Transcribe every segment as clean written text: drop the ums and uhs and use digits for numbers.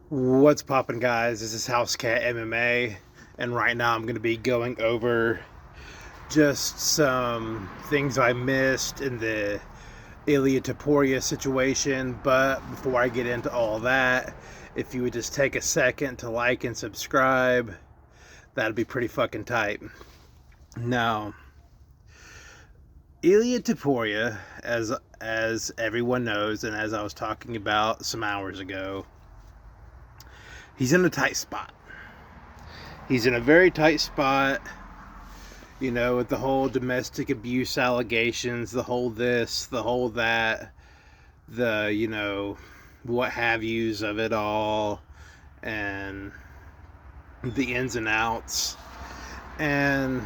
What's poppin', guys? This is House Cat MMA, and right now I'm going to be going over just some things I missed in the Ilia Topuria situation. But before I get into all that, if you would just take a second to like and subscribe, that'd be pretty fucking tight. Now, Ilia Topuria, as everyone knows, and as I was talking about some hours ago, he's in a tight spot. He's in a very tight spot, with the whole domestic abuse allegations, the whole this, the whole that, what have yous of it all, and the ins and outs. And,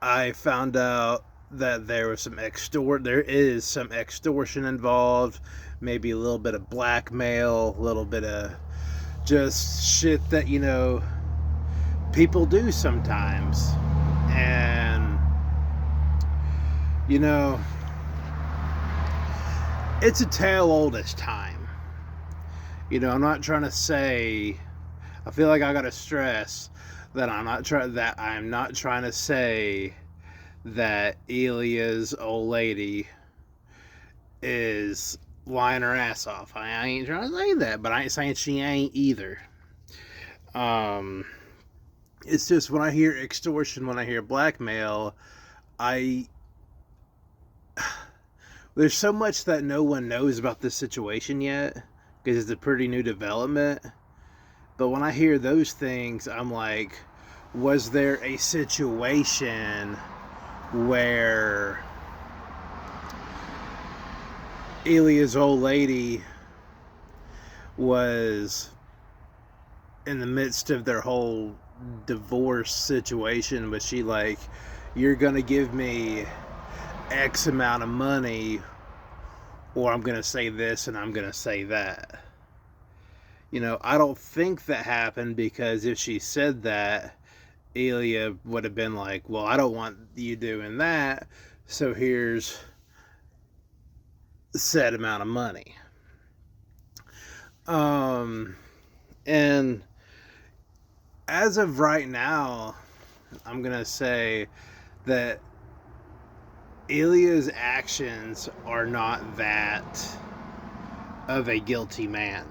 I found out that there is some extortion involved, maybe a little bit of blackmail, a little bit of just shit that people do sometimes. And it's a tale old as time. I'm not trying to say, I feel like I gotta stress that I'm not trying to say that Ilia's old lady is lying her ass off. I ain't trying to say that, but I ain't saying she ain't either. It's just when I hear extortion, when I hear blackmail, there's so much that no one knows about this situation yet because it's a pretty new development. But when I hear those things, I'm like, was there a situation where Ilia's old lady was in the midst of their whole divorce situation? Was she like, you're gonna give me X amount of money, or I'm gonna say this and I'm gonna say that? I don't think that happened, because if she said that, Ilia would have been like, well, I don't want you doing that, so here's a set amount of money. And as of right now, I'm gonna say that Ilia's actions are not that of a guilty man.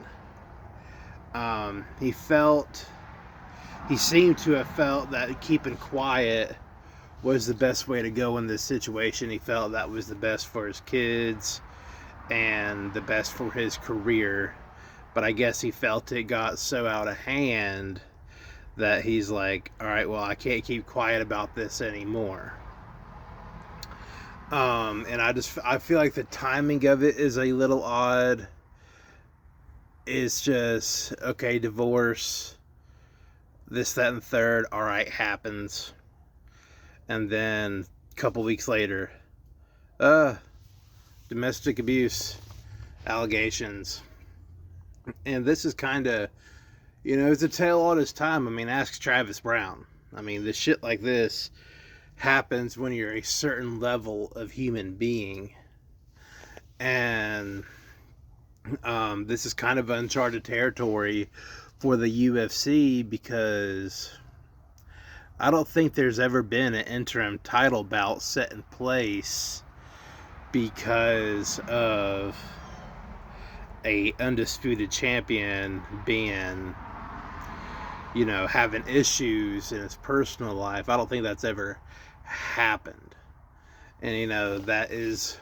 He seemed to have felt that keeping quiet was the best way to go in this situation. He felt that was the best for his kids and the best for his career. But I guess he felt it got so out of hand that he's like, all right, well, I can't keep quiet about this anymore. And I feel like the timing of it is a little odd. It's just, okay, divorce, this, that, and third, all right, happens. And then a couple weeks later, domestic abuse allegations. And this is kind of, it's a tale all this time. I mean, ask Travis Brown. I mean, this shit like this happens when you're a certain level of human being. And this is kind of uncharted territory for the UFC, because I don't think there's ever been an interim title bout set in place because of a undisputed champion being, having issues in his personal life. I don't think that's ever happened. And that is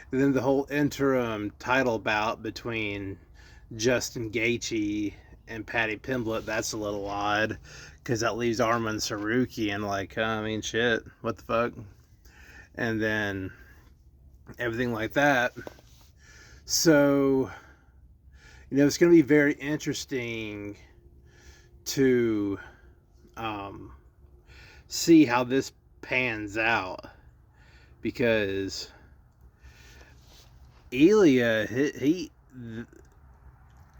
then the whole interim title bout between Justin Gaethje and Paddy Pimblett. That's a little odd, because that leaves Arman Tsarukyan like, shit, what the fuck? And then everything like that. So, it's going to be very interesting to see how this pans out, because Ilia,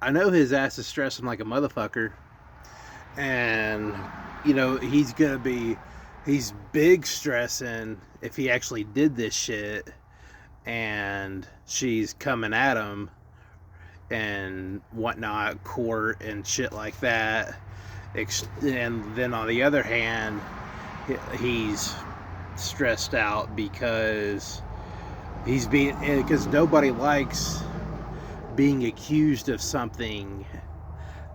I know his ass is stressing like a motherfucker, and he's big stressing if he actually did this shit, and she's coming at him and whatnot, court and shit like that. And then on the other hand, he's stressed out because nobody likes being accused of something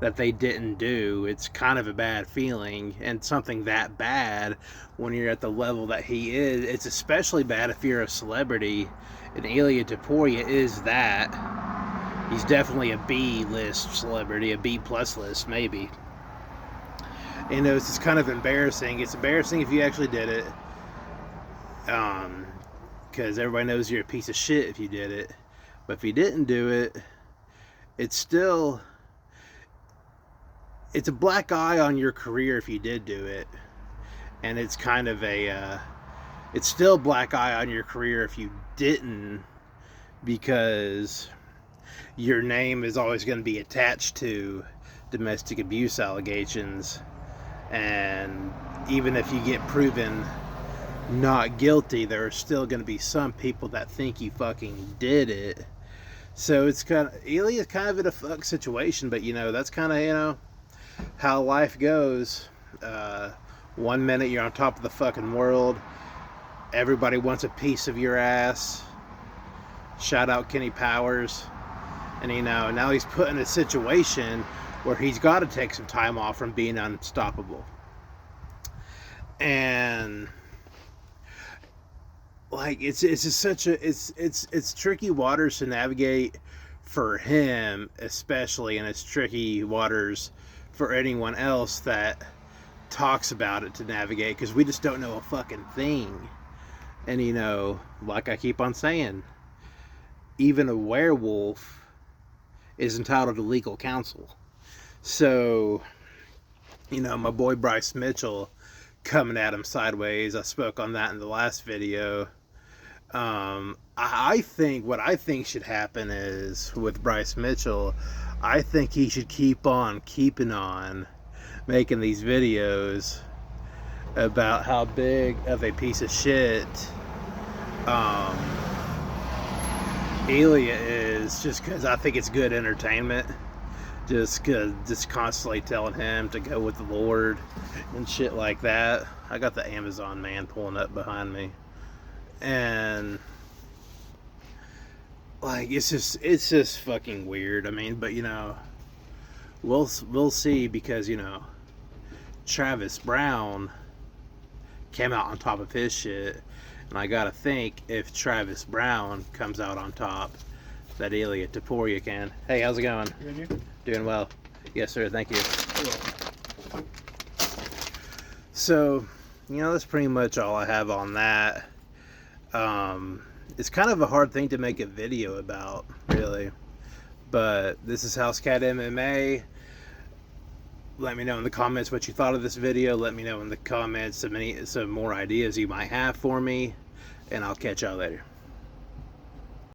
that they didn't do. It's kind of a bad feeling, and something that bad when you're at the level that he is. It's especially bad if you're a celebrity, and Ilia Topuria is that. He's definitely a B-list celebrity, a B-plus list maybe. You know, it's just kind of embarrassing. It's embarrassing if you actually did it, because everybody knows you're a piece of shit if you did it. But if you didn't do it, it's a black eye on your career if you did do it. And it's kind of it's still black eye on your career if you didn't, because your name is always going to be attached to domestic abuse allegations. And even if you get proven not guilty, there are still going to be some people that think you fucking did it. So it's kind of, Ilia is kind of in a fuck situation, but you know, that's kind of, you know, how life goes. 1 minute you're on top of the fucking world, everybody wants a piece of your ass. Shout out Kenny Powers. And you know, now he's put in a situation where he's got to take some time off from being unstoppable. And like, it's just such a, it's tricky waters to navigate for him especially, and it's tricky waters for anyone else that talks about it to navigate, because we just don't know a fucking thing. And you know, like I keep on saying, even a werewolf is entitled to legal counsel. So, you know, my boy Bryce Mitchell coming at him sideways, I spoke on that in the last video. I think what I think should happen is, with Bryce Mitchell, I think he should keep on keeping on making these videos about how big of a piece of shit Ilia is, just because I think it's good entertainment. Just constantly telling him to go with the Lord and shit like that. I got the Amazon man pulling up behind me, and like, it's just fucking weird. I mean, but you know, we'll see, because you know, Travis Brown came out on top of his shit, and I gotta think, if Travis Brown comes out on top, that Ilia Topuria can. Hey, how's it going? Good, you? Doing well. Yes, sir. Thank you. So, you know, that's pretty much all I have on that. It's kind of a hard thing to make a video about, really. But this is House Cat MMA. Let me know in the comments what you thought of this video. Let me know in the comments some more ideas you might have for me. And I'll catch y'all later.